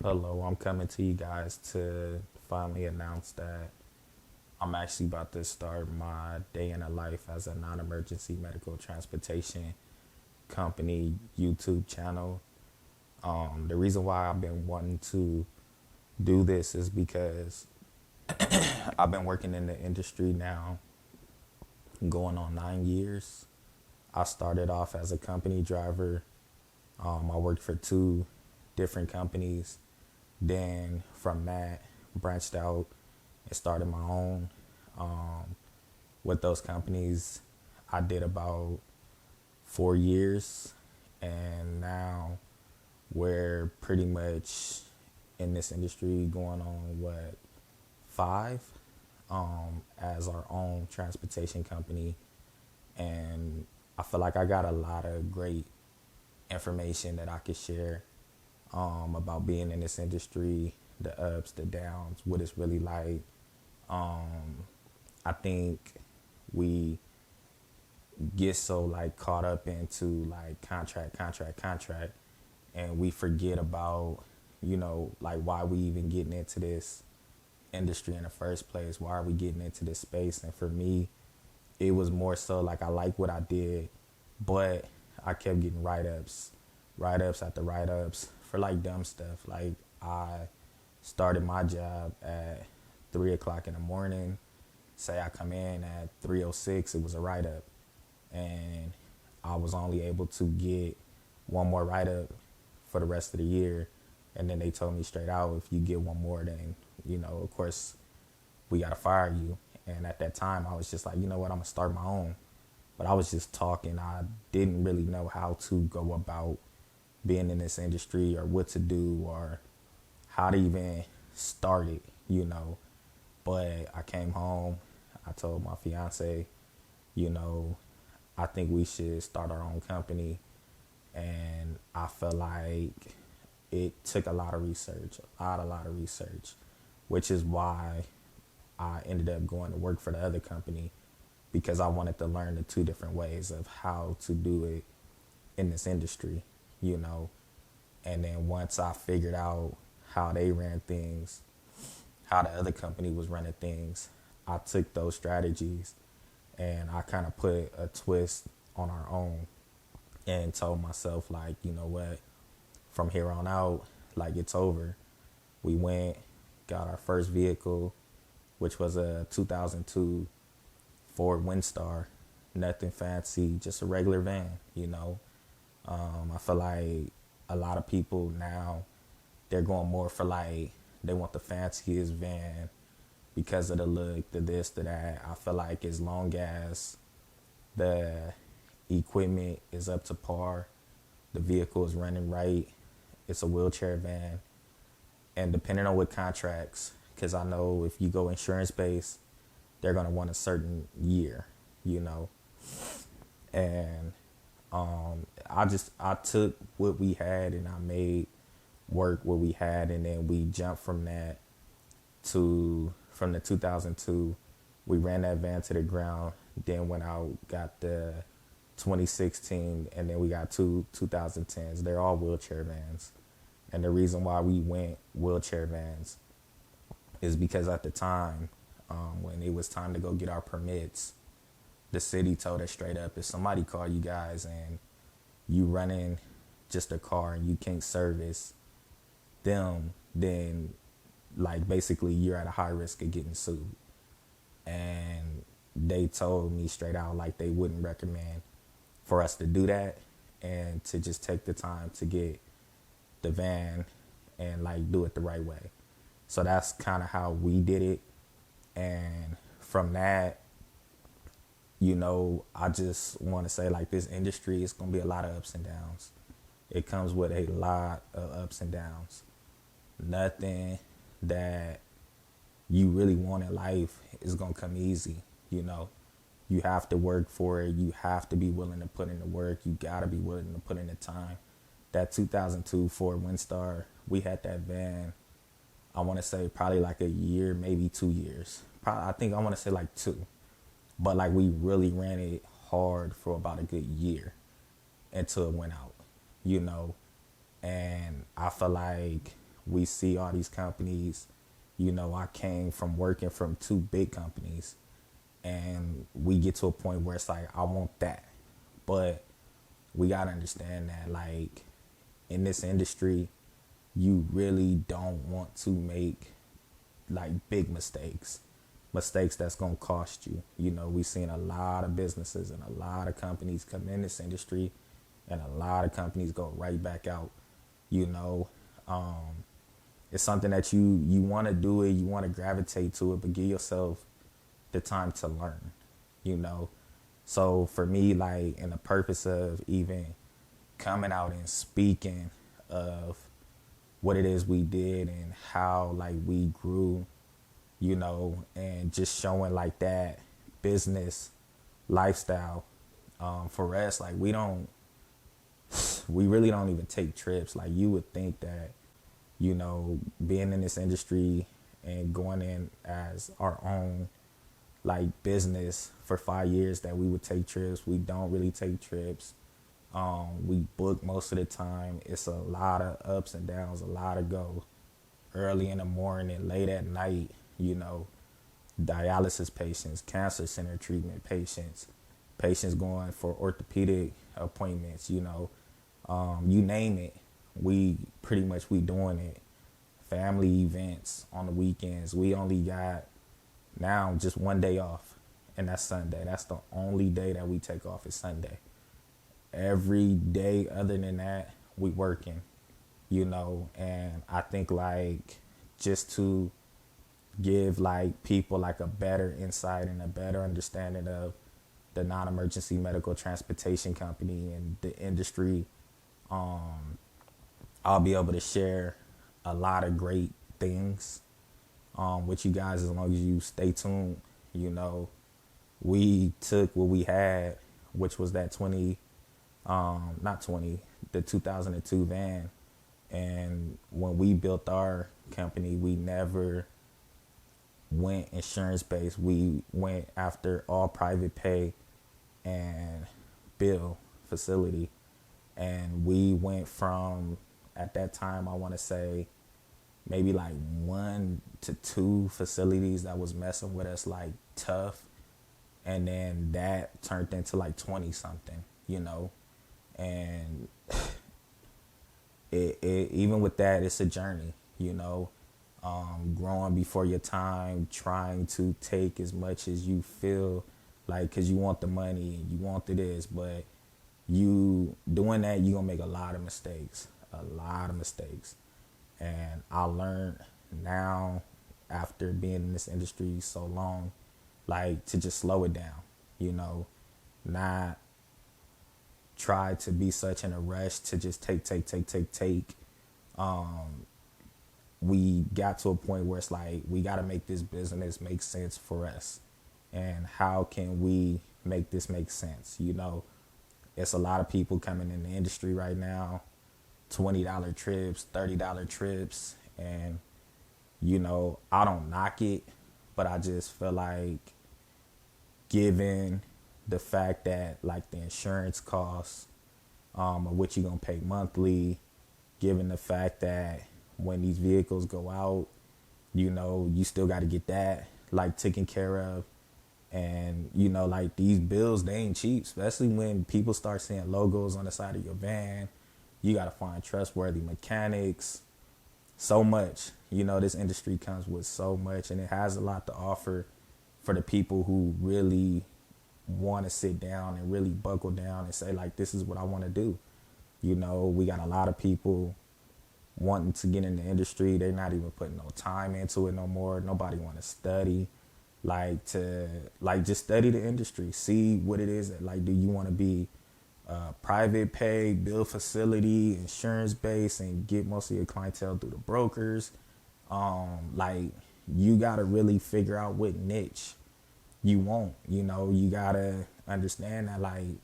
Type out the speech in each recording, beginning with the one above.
Hello, I'm coming to you guys to finally announce that I'm actually about to start my day in a life as a non emergency medical transportation company YouTube channel. The reason why I've been wanting to do this is because I've been working in the industry now going on 9 years. I started off as a company driver. I worked for two different companies. Then from that, branched out and started my own. Um, with those companies, I did about 4 years, and now we're pretty much in this industry going on what, five, as our own transportation company. And I feel like I got a lot of great information that I could share about being in this industry, the ups, the downs, what it's really like. I think we get so like caught up into like contract, and we forget about, like why we even getting into this industry in the first place. Why are we getting into this space? And for me, it was more so like I like what I did, but I kept getting write ups after write ups for like dumb stuff. Like I started my job at 3 o'clock in the morning. Say I come in at 3:06, it was a write up, and I was only able to get one more write up for the rest of the year. And then they told me straight out, if you get one more, then of course, we gotta fire you. And at that time, I was just like, you know what, I'm gonna start my own. But I was just talking. I didn't really know how to go about being in this industry or what to do or how to even start it. But I came home. I told my fiance, you know, I think we should start our own company. And I felt like it took a lot of research, a lot of research, which is why I ended up going to work for the other company, because I wanted to learn the two different ways of how to do it in this industry, you know. And then once I figured out how they ran things, how the other company was running things, I took those strategies and I kind of put a twist on our own and told myself, like, you know what, from here on out, like, it's over. We went, got our first vehicle, which was a 2002 Ford Windstar. Nothing fancy, just a regular van. I feel like a lot of people now, they're going more for like, they want the fanciest van because of the look, the this, the that. I feel like as long as the equipment is up to par, the vehicle is running right, it's a wheelchair van. And depending on what contracts, because I know if you go insurance based, they're going to want a certain year, you know. And I took what we had and I made work what we had, and then we jumped from that to from the 2002. We ran that van to the ground, then went out, got the 2016, and then we got two 2010s. They're all wheelchair vans. And the reason why we went wheelchair vans is because at the time, when it was time to go get our permits, the city told us straight up, if somebody call you guys and you running just a car and you can't service them, then like basically you're at a high risk of getting sued. And they told me straight out like they wouldn't recommend for us to do that, and to just take the time to get the van and like do it the right way. So that's kind of how we did it. And from that, I just want to say like this industry is going to be a lot of ups and downs. It comes with a lot of ups and downs. Nothing that you really want in life is going to come easy. You have to work for it. You have to be willing to put in the work. You got to be willing to put in the time. That 2002 Ford Windstar, we had that van, I want to say probably like a year, maybe 2 years. Probably, I think I want to say like two. But like we really ran it hard for about a good year until it went out, you know. And I feel like we see all these companies. You know, I came from working from two big companies, and we get to a point where it's like, I want that. But we got to understand that, like, in this industry, you really don't want to make like big mistakes that's going to cost you. You know, we've seen a lot of businesses and a lot of companies come in this industry, and a lot of companies go right back out. You know, it's something that you want to do it, you want to gravitate to it, but give yourself the time to learn, you know. So for me, like, in the purpose of even coming out and speaking of what it is we did and how like we grew, you know, and just showing like that business lifestyle, for us, like, we really don't even take trips. Like, you would think that, you know, being in this industry and going in as our own like business for 5 years, that we would take trips. We don't really take trips. We book most of the time. It's a lot of ups and downs, a lot of go early in the morning, late at night, you know, dialysis patients, cancer center treatment patients, patients going for orthopedic appointments, you know, you name it. We doing it. Family events on the weekends. We only got now just one day off, and that's Sunday. That's the only day that we take off is Sunday. Every day other than that, we working, you know. And I think, like, just to give like people like a better insight and a better understanding of the non-emergency medical transportation company and the industry, I'll be able to share a lot of great things with you guys as long as you stay tuned. You know, we took what we had, which was that the 2002 van. And when we built our company, we never went insurance based. We went after all private pay and bill facility. And we went from, at that time, I want to say maybe like 1 to 2 facilities that was messing with us like tough. And then that turned into like 20 something, you know. And it even with that, it's a journey, you know. Growing before your time, trying to take as much as you feel like, because you want the money and you want this, but you doing that, you're gonna make a lot of mistakes. And I learned now, after being in this industry so long, like, to just slow it down, you know, not try to be such in a rush to just take. We got to a point where it's like, we got to make this business make sense for us. And how can we make this make sense? You know, it's a lot of people coming in the industry right now, $20 trips, $30 trips. And, you know, I don't knock it, but I just feel like, given the fact that like the insurance costs, or what you're going to pay monthly, given the fact that when these vehicles go out, you know, you still got to get that like taken care of. And, you know, like, these bills, they ain't cheap, especially when people start seeing logos on the side of your van. You got to find trustworthy mechanics. So much, you know, this industry comes with so much, and it has a lot to offer for the people who really want to sit down and really buckle down and say, like, this is what I want to do. You know, we got a lot of people wanting to get in the industry. They're not even putting no time into it no more. Nobody want to study, like, to like just study the industry, see what it is that, like, do you want to be private pay, bill facility, insurance based, and get most of your clientele through the brokers. Like, you got to really figure out what niche you want. You know, you got to understand that, like,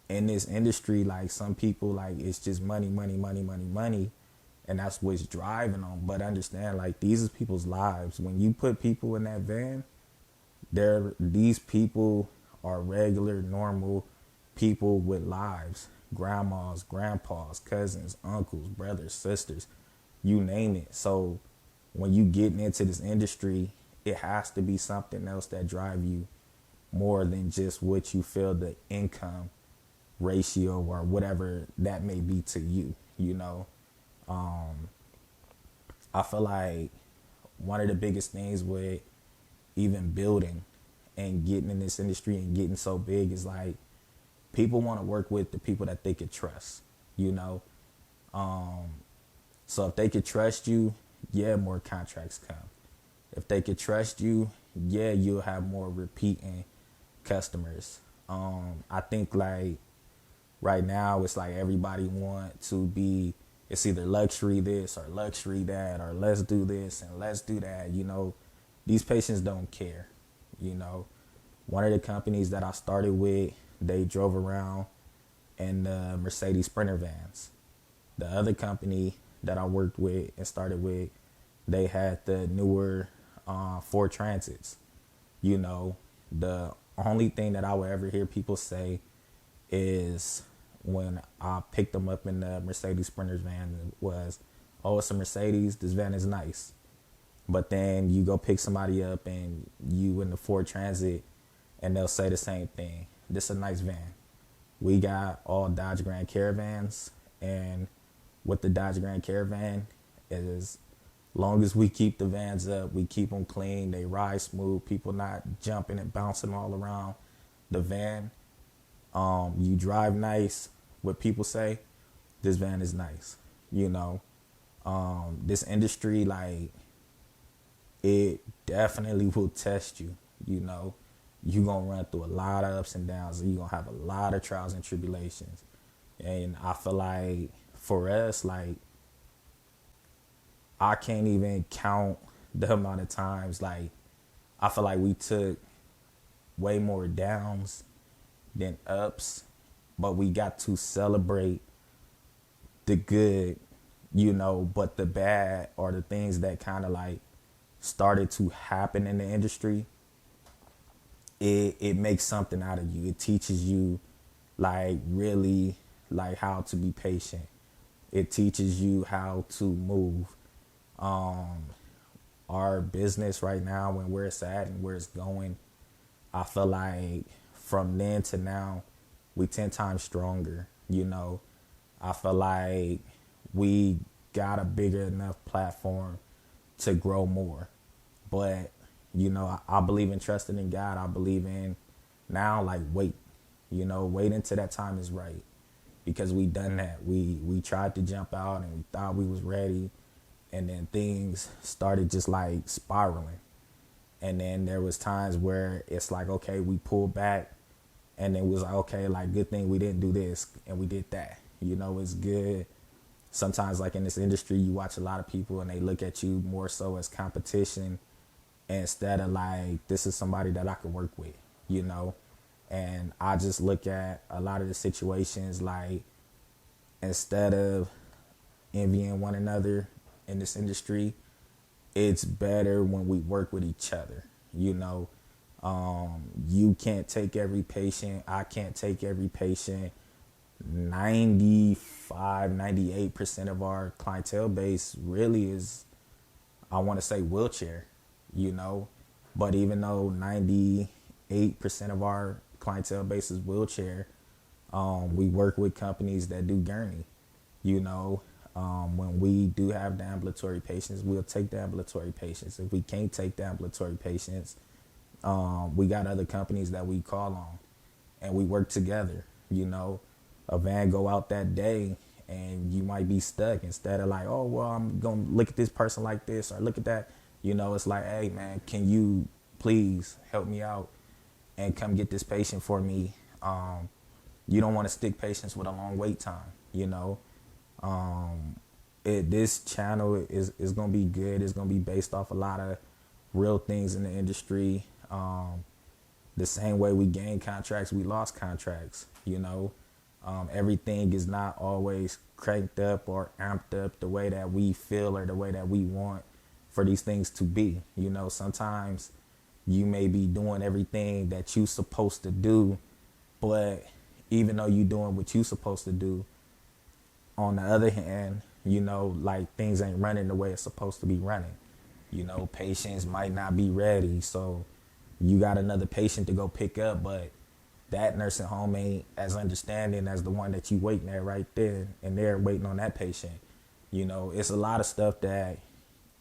in this industry, like, some people, like, it's just money. And that's what's driving them. But understand, like, these is people's lives. When you put people in that van, these people are regular, normal people with lives. Grandmas, grandpas, cousins, uncles, brothers, sisters. you name it. So when you getting into this industry, it has to be something else that drive you more than just what you feel the income ratio or whatever that may be to you, you know. I feel like one of the biggest things with even building and getting in this industry and getting so big is like people want to work with the people that they could trust, you know. So if they could trust you, yeah, more contracts come. If they could trust you, yeah, you'll have more repeating customers. I think like right now it's like everybody want to be, it's either luxury this or luxury that, or let's do this and let's do that. You know, these patients don't care. You know, one of the companies that I started with, they drove around in the Mercedes Sprinter vans. The other company that I worked with and started with, they had the newer Ford Transits. You know, the only thing that I would ever hear people say is when I picked them up in the Mercedes Sprinter's van was, oh, it's a Mercedes, this van is nice. But then you go pick somebody up and you in the Ford Transit and they'll say the same thing. This is a nice van. We got all Dodge Grand Caravans, and with the Dodge Grand Caravan, as long as we keep the vans up, we keep them clean, they ride smooth, people not jumping and bouncing all around the van. You drive nice, what people say, this van is nice. You know, this industry, like, it definitely will test you. You know, you're going to run through a lot of ups and downs, and you're going to have a lot of trials and tribulations. And I feel like for us, like, I can't even count the amount of times, like, I feel like we took way more downs than ups, but we got to celebrate the good, you know, but the bad or the things that kind of like started to happen in the industry, it makes something out of you. It teaches you like really like how to be patient. It teaches you how to move. Our business right now and where it's at and where it's going, I feel like from then to now, we 10 times stronger, you know. I feel like we got a bigger enough platform to grow more. But, you know, I believe in trusting in God. I believe in now, like, wait, you know, wait until that time is right. Because we done that. We tried to jump out and we thought we was ready. And then things started just like spiraling. And then there was times where it's like, okay, we pulled back. And then it was like, okay, like, good thing we didn't do this and we did that. You know, it's good. Sometimes, like, in this industry, you watch a lot of people and they look at you more so as competition instead of like, this is somebody that I could work with, you know. And I just look at a lot of the situations like, instead of envying one another in this industry, it's better when we work with each other, you know. You can't take every patient. I can't take every patient. 98% of our clientele base really is, I want to say, wheelchair, you know. But even though 98% of our clientele base is wheelchair, we work with companies that do gurney, you know. When we do have the ambulatory patients, we'll take the ambulatory patients. If we can't take the ambulatory patients, we got other companies that we call on and we work together. You know, a van go out that day and you might be stuck. Instead of like, oh, well, I'm going to look at this person like this or look at that. You know, it's like, hey, man, can you please help me out and come get this patient for me? You don't want to stick patients with a long wait time, you know. This channel is going to be good. It's going to be based off a lot of real things in the industry. The same way we gained contracts, we lost contracts, you know. Everything is not always cranked up or amped up the way that we feel or the way that we want for these things to be. You know, sometimes you may be doing everything that you're supposed to do, but even though you're doing what you're supposed to do, on the other hand, like things ain't running the way it's supposed to be running. Patients might not be ready, so you got another patient to go pick up, but that nursing home ain't as understanding as the one that you waiting at right there, and they're waiting on that patient. It's a lot of stuff that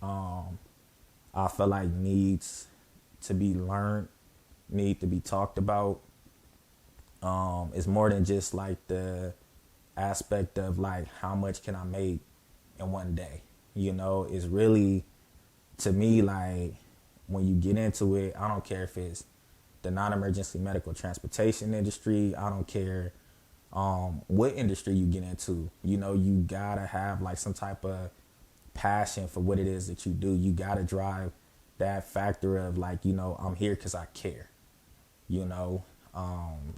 I feel like needs to be learned, need to be talked about. It's more than just like the aspect of like how much can I make in one day. It's really, to me, like when you get into it, I don't care if it's the non-emergency medical transportation industry. I don't care what industry you get into. You gotta have like some type of passion for what it is that you do. You gotta drive that factor of like, I'm here because I care. You know, um,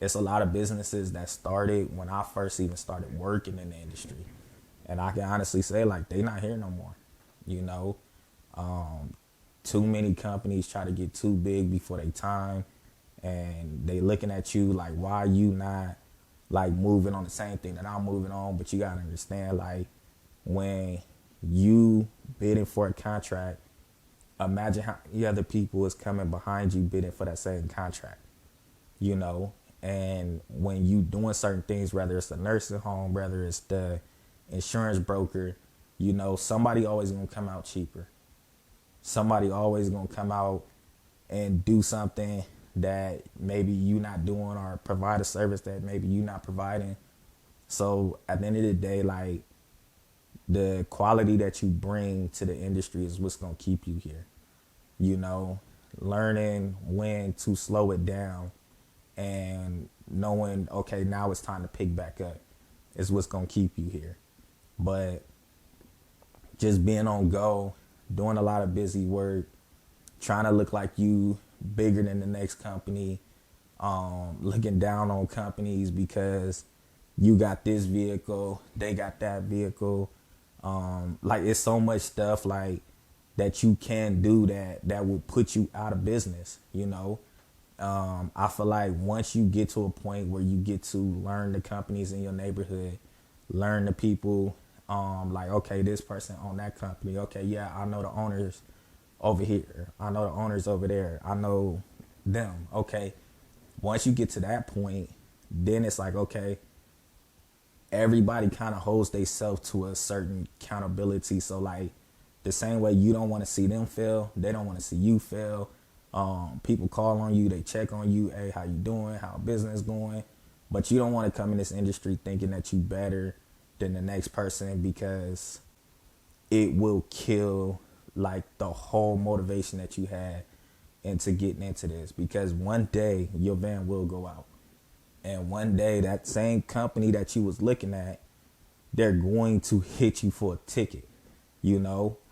it's a lot of businesses that started when I first even started working in the industry, and I can honestly say like they not here no more. You know, um, too many companies try to get too big before they time, and they looking at you like, why you not like moving on the same thing that I'm moving on? But you gotta understand, like, when you bidding for a contract, imagine how many other people is coming behind you bidding for that same contract. You know, and when you doing certain things, whether it's a nursing home, whether it's the insurance broker, somebody always gonna come out cheaper. Somebody always gonna come out and do something that maybe you not doing, or provide a service that maybe you not providing. So at the end of the day, like, the quality that you bring to the industry is what's gonna keep you here. You know, learning when to slow it down and knowing, okay, now it's time to pick back up is what's gonna keep you here. But just being on go, doing a lot of busy work, trying to look like you bigger than the next company, looking down on companies because you got this vehicle, they got that vehicle. Like, it's so much stuff like that you can do that will put you out of business. I feel like once you get to a point where you get to learn the companies in your neighborhood, learn the people, like, okay, this person own that company. Okay, yeah, I know the owners over here. I know the owners over there. I know them. Okay. Once you get to that point, then it's like, okay, everybody kind of holds themselves to a certain accountability. So like, the same way you don't want to see them fail, they don't want to see you fail. People call on you, they check on you. Hey, how you doing? How business going? But you don't want to come in this industry thinking that you better than the next person, because it will kill like the whole motivation that you had into getting into this. Because one day your van will go out, and one day that same company that you was looking at, they're going to hit you for a ticket.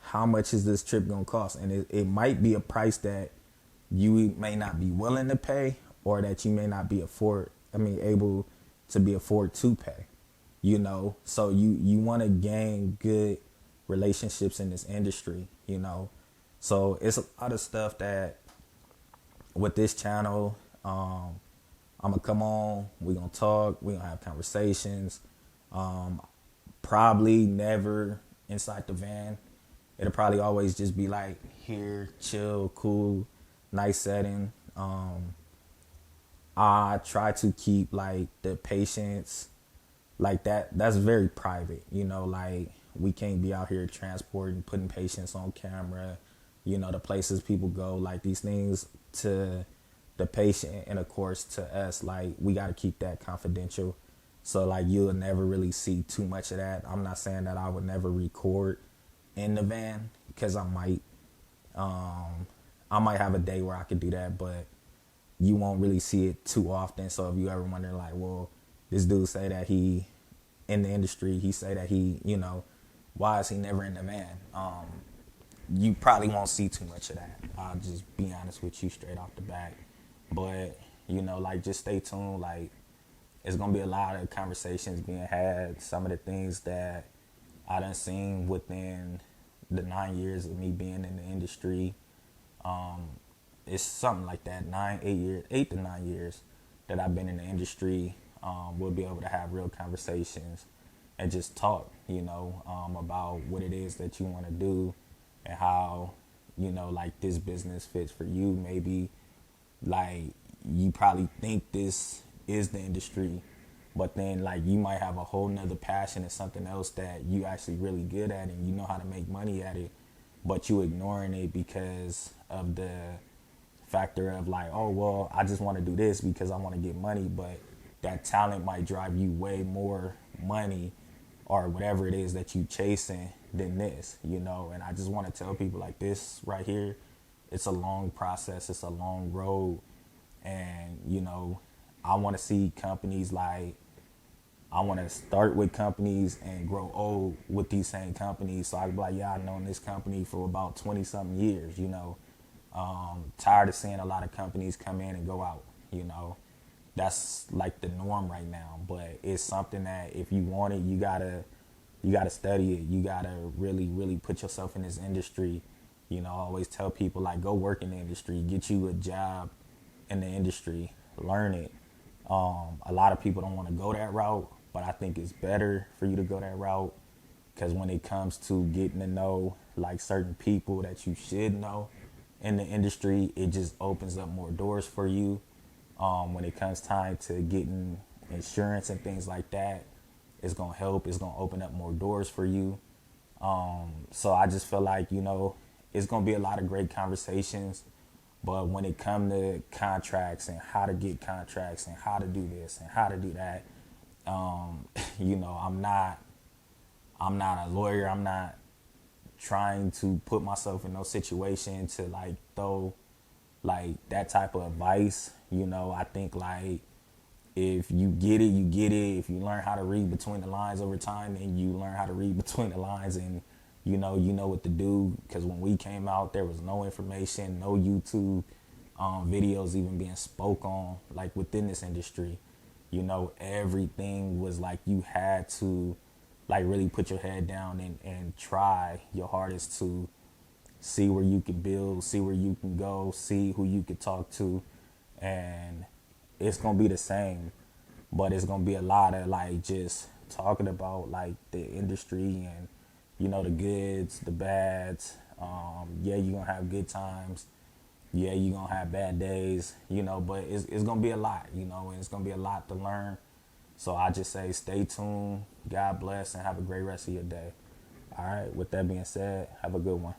How much is this trip gonna cost? And it might be a price that you may not be willing to pay, or that you may not be able to be afford to pay. So you want to gain good relationships in this industry. So it's a lot of stuff that with this channel, I'm gonna come on, we're gonna talk, we're gonna have conversations. Probably never inside the van. It'll probably always just be like here, chill, cool, nice setting. I try to keep like the patients like that. That's very private. Like, we can't be out here transporting, putting patients on camera. The places people go, like, these things to the patient and of course to us, like, we got to keep that confidential. So like, you'll never really see too much of that. I'm not saying that I would never record in the van, because I might have a day where I could do that, but you won't really see it too often. So if you ever wonder like, well, this dude say that he in the industry, he say that he, why is he never in the van? You probably won't see too much of that. I'll just be honest with you straight off the bat. But, like, just stay tuned. Like, it's going to be a lot of conversations being had. Some of the things that I done seen within the 9 years of me being in the industry. It's something like that, 8 to 9 years that I've been in the industry. We'll be able to have real conversations and just talk, about what it is that you want to do and how, like this business fits for you. Maybe like you probably think this is the industry, but then like you might have a whole nother passion and something else that you actually really good at and you know how to make money at it, but you ignoring it because of the factor of like, oh well, I just want to do this because I want to get money, but that talent might drive you way more money or whatever it is that you chasing than this. And I just want to tell people like this right here, it's a long process, it's a long road, and I want to see companies like I want to start with companies and grow old with these same companies. So I can be like, yeah, I've known this company for about 20 something years. Tired of seeing a lot of companies come in and go out. That's like the norm right now, but it's something that if you want it, you gotta study it. You gotta really, really put yourself in this industry. I always tell people like, go work in the industry, get you a job in the industry, learn it. A lot of people don't want to go that route, but I think it's better for you to go that route because when it comes to getting to know like certain people that you should know in the industry, it just opens up more doors for you. When it comes time to getting insurance and things like that, it's gonna help. It's gonna open up more doors for you. So I just feel like it's gonna be a lot of great conversations. But when it comes to contracts and how to get contracts and how to do this and how to do that, I'm not a lawyer. I'm not trying to put myself in no situation to like throw like that type of advice. I think like if you get it, you get it. If you learn how to read between the lines over time, then you learn how to read between the lines and you know what to do. Because when we came out, there was no information, no YouTube videos even being spoke on like within this industry. Everything was like you had to like really put your head down and try your hardest to see where you can build, see where you can go, see who you could talk to. And it's going to be the same, but it's going to be a lot of like just talking about like the industry and, the goods, the bads. Yeah, you're going to have good times. Yeah, you're going to have bad days, but it's going to be a lot, and it's going to be a lot to learn. So I just say stay tuned. God bless and have a great rest of your day. All right. With that being said, have a good one.